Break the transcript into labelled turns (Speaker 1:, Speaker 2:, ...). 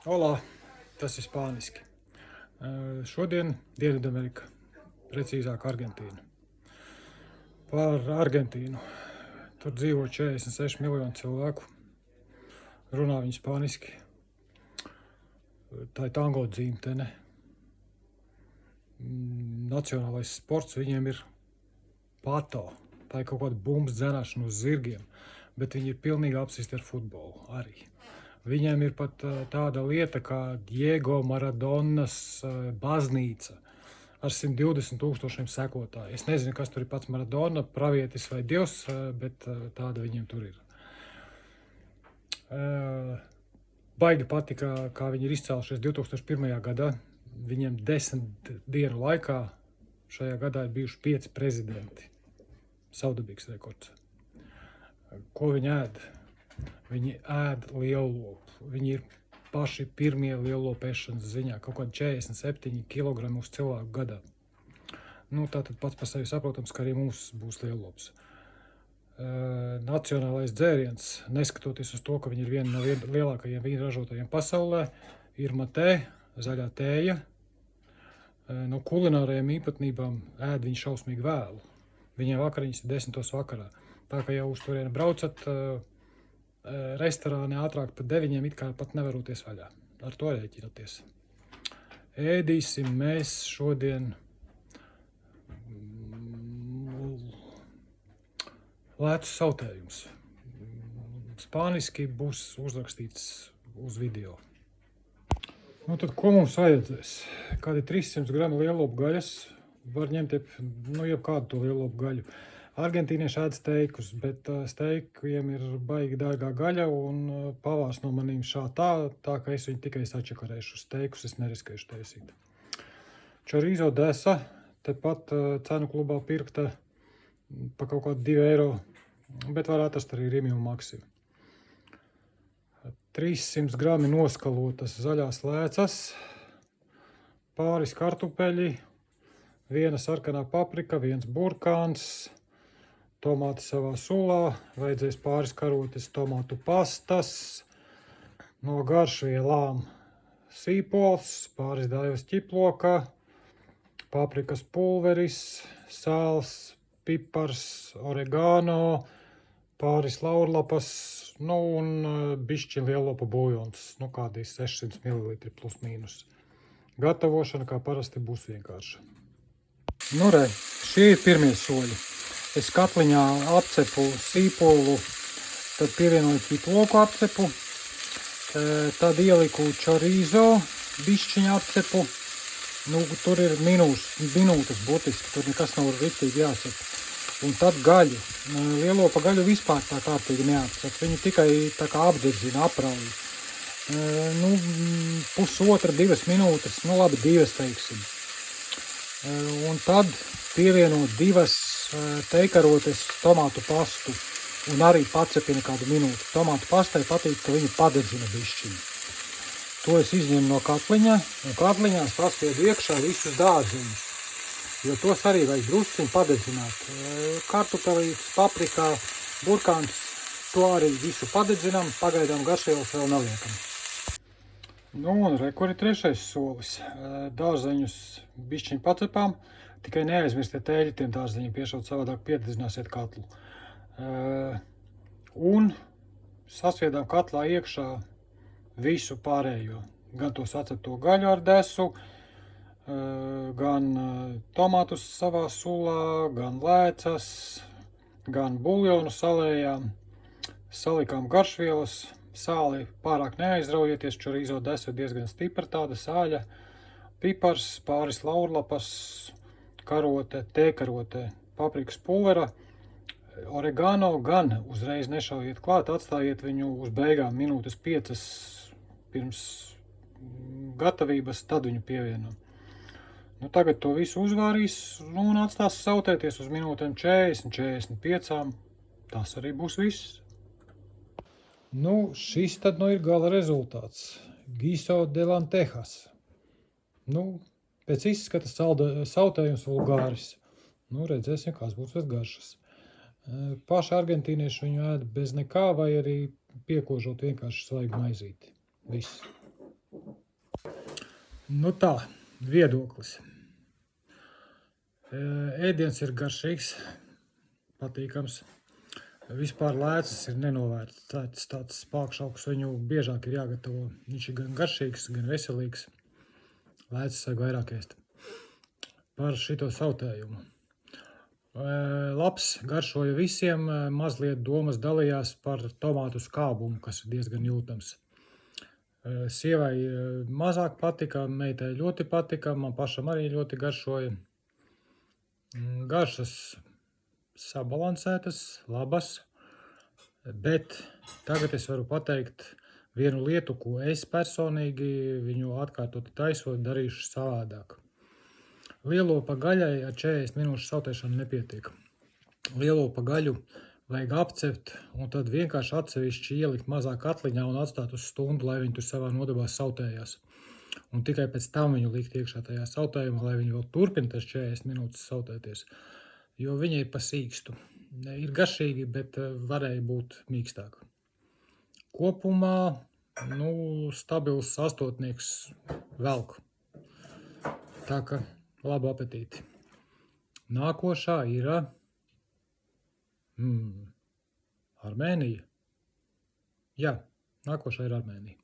Speaker 1: Olā, tas ir spāniski. Šodien Dienvidamerika, precīzāk Argentīna. Par Argentīnu. Tur dzīvo 46 miljoni cilvēku. Runā viņi spāniski. Tā ir tango dzimtene. Nacionālais sports viņiem ir pato. Tā ir kaut kāda bumbas dzenāšana uz zirgiem, bet viņi ir pilnīgi apsisti ar futbolu arī. Viņiem ir pat tāda lieta kā Diego Maradonas baznīca ar 120,000 sekotāju. Es nezinu, kas tur ir pats Maradona, pravietis vai dievs, bet tāda viņiem tur ir. Baigi patika, kā viņi ir izcēlušies 2001. gadā. Viņiem 10 dienu laikā šajā gadā ir bijuši 5 prezidenti. Savdabīgs rekords. Ko viņi ēd? Viņi ēd liellopu. Viņi ir paši pirmie liellopēšanas ziņā. Kaut kādi 47 kg uz cilvēku gadā. Tātad pats par sevi saprotams, ka arī mums būs liellops. Nacionālais dzēriens, neskatoties uz to, ka viņi ir viena no lielākajiem vīna ražotājiem pasaulē, ir matē, zaļā tēja. No kulinārajām īpatnībām ēd viņi šausmīgi vēlu. Viņiem vakariņas ir 10. vakarā. Tā kā jau uz turieni braucat, restorāni ātrāk par 9 it kā pat nevaroties vaļā. Ar to rēķināties. Ēdīsim mēs šodien lētus sautējumus. Spāniski būs uzrakstīts uz video. Tad ko mums vajadzēs? Kādi 300 grami lielopu gaļas. Var ņemt jebkādu to lielopu gaļu. Argentīnieši ēd steikus, bet steikiem ir baigi dārgā gaļa un pavārs no manīm tā, ka es viņu tikai sačakarēšu. Steikus es neriskēšu taisīt. Chorizo desa, tepat cenu klubā pirkta pa kaut kādu 2 eiro, bet var atrast arī Rimi un Maxi. 300 grami noskalotas zaļās lēcas, pāris kartupeļi, 1 sarkanā paprika, 1 burkāns, tomāti savā sulā, vajadzēs pāris karotes tomātu pastas, no garšvielām sīpols, pāris dāļas ķiploka, paprikas pulveris, sāls, pipars, oregano, pāris laurlapas, un bišķi lielopa buļons, kādi 600 ml plus mīnus. Gatavošana, kā parasti, būs vienkārša. Šie ir pirmie soļi. Es katliņā apcepu sīpolu, tad pievienoju ķiploku apcepu, tad ieliku chorizo, bišķiņu apcepu. Tur ir minūtes būtiski, tur nekas nav riktīgi jāsaka. Un tad gaļu. Lielopa gaļu vispār tā kārtīgi neapcep. Viņi tikai tā kā apdedzina, aprauj. Pusotra, 2 minūtes, labi 2 teiksim. Un tad pievienot 2 teikarotes tomātu pastu un arī pacepina kādu minūti. Tomātu pastai patīk, ka viņi padedzina bišķiņu. To es izņemu no katliņa un katliņā sasviedu iekšā visus dārzeņus, jo tos arī vajag drusciņu padedzināt. Kartupelītes, paprikā, burkāns, to arī visu padedzinām, pagaidām garšvielas vēl neliekam. Kur ir 3. solis. Dārzeņus bišķiņu pacepām, tikai neaizmirstiet tēļi tiem dārzeņiem piešaut, savādāk piededzināsiet katlu. Un sasviedām katlā iekšā visu pārējo. Gan to sacepto gaļu ar desu, gan tomātus savā sulā, gan lēcas, gan buļļonu salējām. Salikām garšvielas. Sāli pārāk neaizraujieties, chorizo desa diezgan stipra tāda sāļa, pipars, pāris laurlapas, karote, tēkarote, paprikas pulvera, oregano gan uzreiz nešaujiet klāt, atstājiet viņu uz beigām minūtes 5 pirms gatavības, tad viņu pievienam. Tagad to visu uzvārīs un atstās sautēties uz minūtēm 40, 45. Tas arī būs viss. Šis tad ir gala rezultāts. Guiso de lentejas. Pēc izskata sautējums vulgāris. Redzēsim, kāds būs pēc garšas. Paši argentīnieši viņu ēd bez nekā vai arī piekožot vienkārši svaigu maizīti. Viss. Nu tā, viedoklis. Ēdiens ir garšīgs, patīkams. Vispār lēcas ir nenovērtēts tāds spākšauks, viņu biežāk ir jāgatavo. Viņš ir gan garšīgs, gan veselīgs. Lēcas vajag vairāk ēst. Par šito sautējumu. Labs, garšoja visiem, mazliet domas dalījās par tomātu skābumu, kas ir diezgan jūtams. Sievai mazāk patika, meitai ļoti patika, man pašam arī ļoti garšoja. Garšas sabalansētas, labas, bet tagad es varu pateikt vienu lietu, ko es personīgi viņu atkārtoti taisot darīšu savādāk. Lielopa gaļai ar 40 minūšu sautēšanu nepietiek. Lielopa gaļu vajag apcept un tad vienkārši atsevišķi ielikt mazā katliņā un atstāt uz stundu, lai viņi tur savā nodabā sautējās. Un tikai pēc tam viņu likt iekšā tajā sautējumā, lai viņi vēl turpina tas 40 minūtes sautēties. Jo viņi ir pa sīkstu. Ir garšīgi, bet varēja būt mīkstāk. Kopumā, stabils astotnieks velk. Tā ka labu apetīti. Nākošā ir Armēnija. Jā, nākošā ir Armēnija.